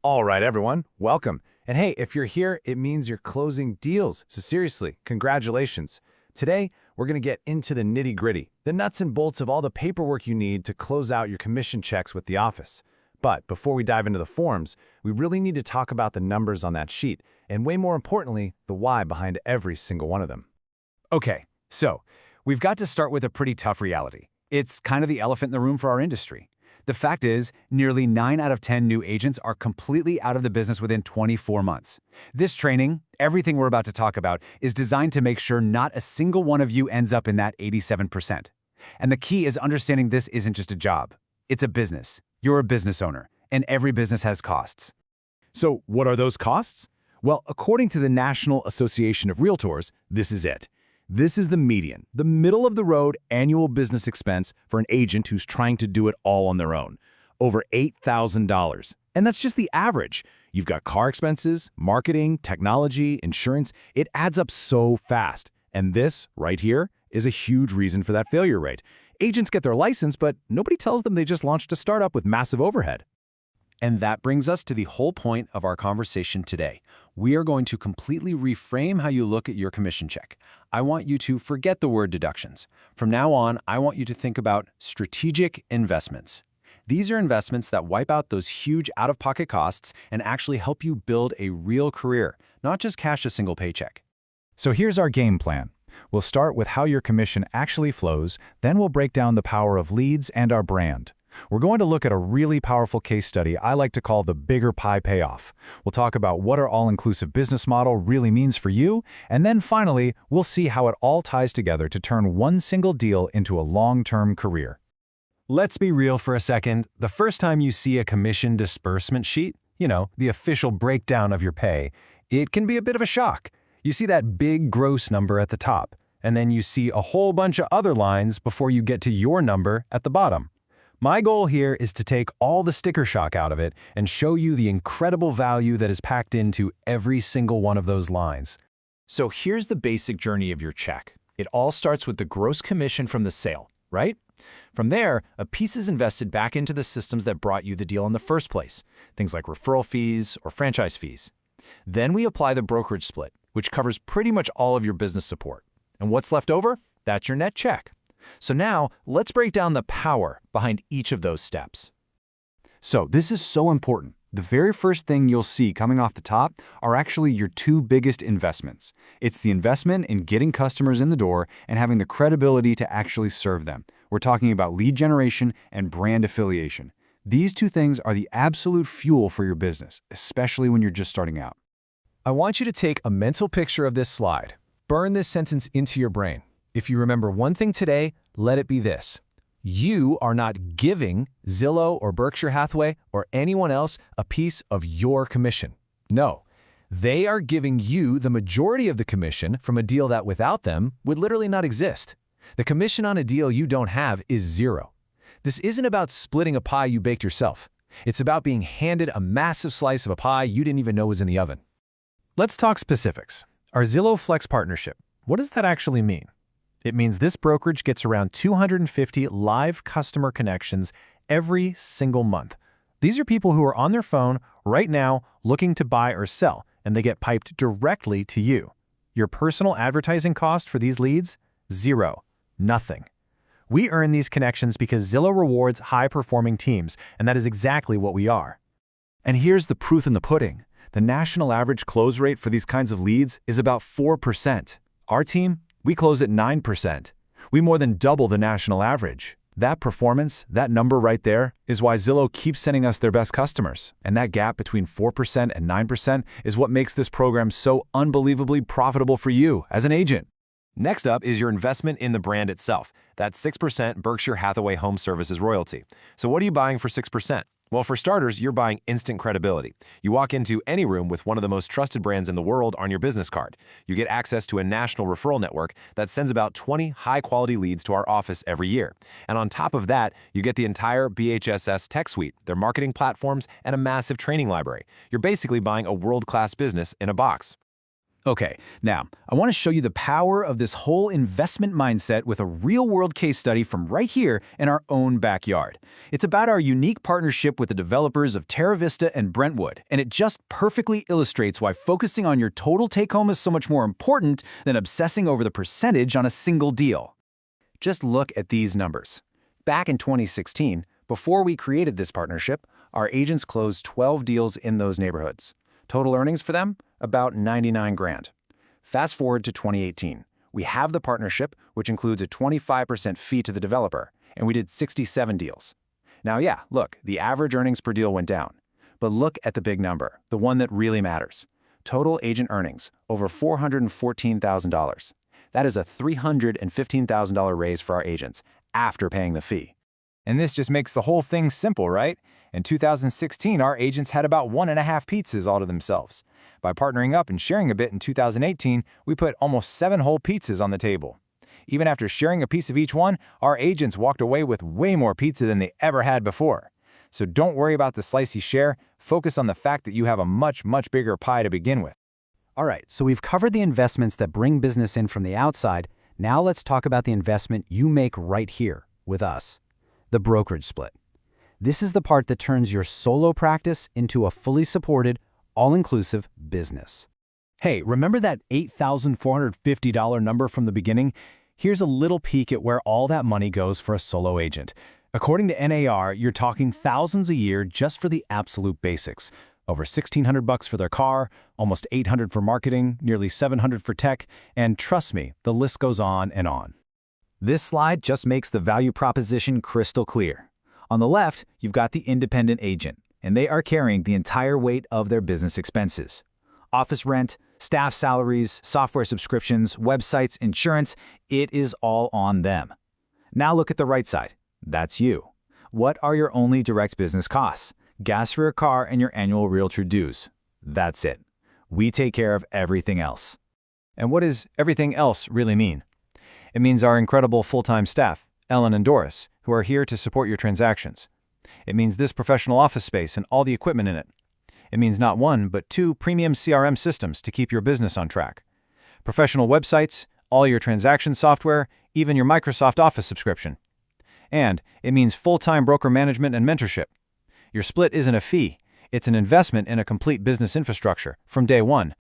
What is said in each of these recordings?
All right, everyone, welcome. And hey, if you're here, it means you're closing deals. So seriously, congratulations. Today, we're going to get into the nitty-gritty, the nuts and bolts of all the paperwork you need to close out your commission checks with the office. But before we dive into the forms, we really need to talk about the numbers on that sheet, and way more importantly, the why behind every single one of them. Okay, so we've got to start with a pretty tough reality. It's kind of the elephant in the room for our industry. The fact is, nearly 9 out of 10 new agents are completely out of the business within 24 months. This training, everything we're about to talk about, is designed to make sure not a single one of you ends up in that 87%. And the key is understanding this isn't just a job. It's a business. You're a business owner, and every business has costs. So what are those costs? Well, according to the National Association of Realtors, this is it. This is the median, the middle-of-the-road annual business expense for an agent who's trying to do it all on their own. Over $8,000. And that's just the average. You've got car expenses, marketing, technology, insurance. It adds up so fast. And this, right here, is a huge reason for that failure rate. Agents get their license, but nobody tells them they just launched a startup with massive overhead. And that brings us to the whole point of our conversation today. We are going to completely reframe how you look at your commission check. I want you to forget the word deductions. From now on, I want you to think about strategic investments. These are investments that wipe out those huge out-of-pocket costs and actually help you build a real career, not just cash a single paycheck. So here's our game plan. We'll start with how your commission actually flows, then we'll break down the power of leads and our brand. We're going to look at a really powerful case study I like to call the bigger pie payoff. We'll talk about what our all-inclusive business model really means for you, and then finally, we'll see how it all ties together to turn one single deal into a long-term career. Let's be real for a second. The first time you see a commission disbursement sheet, the official breakdown of your pay, it can be a bit of a shock. You see that big gross number at the top, and then you see a whole bunch of other lines before you get to your number at the bottom. My goal here is to take all the sticker shock out of it and show you the incredible value that is packed into every single one of those lines. So here's the basic journey of your check. It all starts with the gross commission from the sale, right? From there, a piece is invested back into the systems that brought you the deal in the first place, things like referral fees or franchise fees. Then we apply the brokerage split, which covers pretty much all of your business support. And what's left over? That's your net check. So now, let's break down the power behind each of those steps. So this is so important. The very first thing you'll see coming off the top are actually your two biggest investments. It's the investment in getting customers in the door and having the credibility to actually serve them. We're talking about lead generation and brand affiliation. These two things are the absolute fuel for your business, especially when you're just starting out. I want you to take a mental picture of this slide. Burn this sentence into your brain. If you remember one thing today, let it be this. You are not giving Zillow or Berkshire Hathaway or anyone else a piece of your commission. No, they are giving you the majority of the commission from a deal that without them would literally not exist. The commission on a deal you don't have is zero. This isn't about splitting a pie you baked yourself. It's about being handed a massive slice of a pie you didn't even know was in the oven. Let's talk specifics. Our Zillow Flex partnership, what does that actually mean? It means this brokerage gets around 250 live customer connections every single month. These are people who are on their phone right now looking to buy or sell, and they get piped directly to you. Your personal advertising cost for these leads? Zero. Nothing. We earn these connections because Zillow rewards high-performing teams, and that is exactly what we are. And here's the proof in the pudding. The national average close rate for these kinds of leads is about 4%. Our team? We close at 9%. We more than double the national average. That performance, that number right there, is why Zillow keeps sending us their best customers. And that gap between 4% and 9% is what makes this program so unbelievably profitable for you as an agent. Next up is your investment in the brand itself. That's 6% Berkshire Hathaway Home Services royalty. So what are you buying for 6%? Well, for starters, you're buying instant credibility. You walk into any room with one of the most trusted brands in the world on your business card. You get access to a national referral network that sends about 20 high-quality leads to our office every year. And on top of that, you get the entire BHHS tech suite, their marketing platforms, and a massive training library. You're basically buying a world-class business in a box. Okay, now, I want to show you the power of this whole investment mindset with a real-world case study from right here in our own backyard. It's about our unique partnership with the developers of Terra Vista and Brentwood, and it just perfectly illustrates why focusing on your total take-home is so much more important than obsessing over the percentage on a single deal. Just look at these numbers. Back in 2016, before we created this partnership, our agents closed 12 deals in those neighborhoods. Total earnings for them? About 99 grand. Fast forward to 2018. We have the partnership, which includes a 25% fee to the developer, and we did 67 deals. Now, yeah, look, the average earnings per deal went down. But look at the big number, the one that really matters. Total agent earnings, over $414,000. That is a $315,000 raise for our agents, after paying the fee. And this just makes the whole thing simple, right? In 2016, our agents had about 1.5 pizzas all to themselves. By partnering up and sharing a bit in 2018, we put almost 7 whole pizzas on the table. Even after sharing a piece of each one, our agents walked away with way more pizza than they ever had before. So don't worry about the slice you share, focus on the fact that you have a much bigger pie to begin with. All right, so we've covered the investments that bring business in from the outside. Now let's talk about the investment you make right here with us, the brokerage split. This is the part that turns your solo practice into a fully supported, all-inclusive business. Hey, remember that $8,450 number from the beginning? Here's a little peek at where all that money goes for a solo agent. According to NAR, you're talking thousands a year just for the absolute basics. Over $1,600 for their car, almost $800 for marketing, nearly $700 for tech, and trust me, the list goes on and on. This slide just makes the value proposition crystal clear. On the left, you've got the independent agent, and they are carrying the entire weight of their business expenses. Office rent, staff salaries, software subscriptions, websites, insurance, it is all on them. Now look at the right side. That's you. What are your only direct business costs? Gas for your car and your annual realtor dues. That's it. We take care of everything else. And what does everything else really mean? It means our incredible full-time staff, Ellen and Doris, who are here to support your transactions. It means this professional office space and all the equipment in it. It means not 1, but 2 premium CRM systems to keep your business on track. Professional websites, all your transaction software, even your Microsoft Office subscription. And it means full-time broker management and mentorship. Your split isn't a fee. It's an investment in a complete business infrastructure from day one.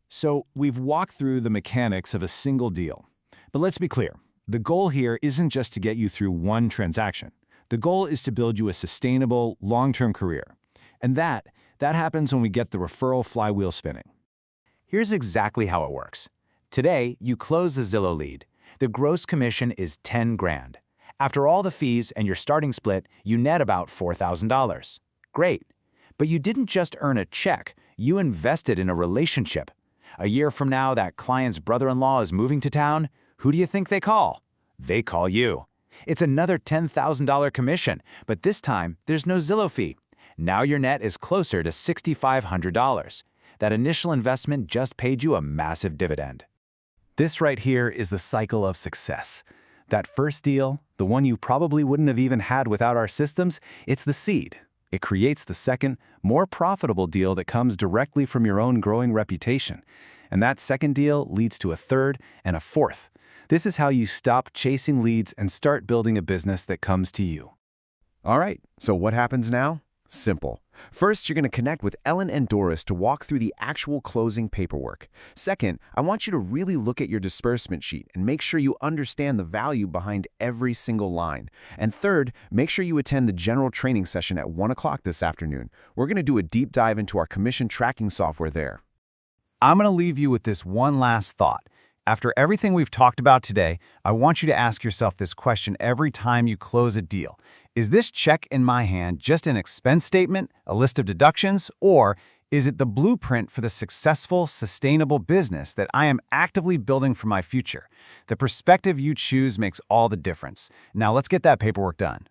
So we've walked through the mechanics of a single deal. But let's be clear. The goal here isn't just to get you through one transaction. The goal is to build you a sustainable, long-term career. And that happens when we get the referral flywheel spinning. Here's exactly how it works. Today, you close the Zillow lead. The gross commission is 10 grand. After all the fees and your starting split, you net about $4,000. Great. But you didn't just earn a check, you invested in a relationship. A year from now, that client's brother-in-law is moving to town. Who do you think they call? They call you. It's another $10,000 commission, but this time, there's no Zillow fee. Now your net is closer to $6,500. That initial investment just paid you a massive dividend. This right here is the cycle of success. That first deal, the one you probably wouldn't have even had without our systems, it's the seed. It creates the second, more profitable deal that comes directly from your own growing reputation. And that second deal leads to a third and a fourth. This is how you stop chasing leads and start building a business that comes to you. All right, so what happens now? Simple. First, you're going to connect with Ellen and Doris to walk through the actual closing paperwork. Second, I want you to really look at your disbursement sheet and make sure you understand the value behind every single line. And third, make sure you attend the general training session at 1 o'clock this afternoon. We're going to do a deep dive into our commission tracking software there. I'm going to leave you with this one last thought. After everything we've talked about today, I want you to ask yourself this question every time you close a deal. Is this check in my hand just an expense statement, a list of deductions, or is it the blueprint for the successful, sustainable business that I am actively building for my future? The perspective you choose makes all the difference. Now let's get that paperwork done.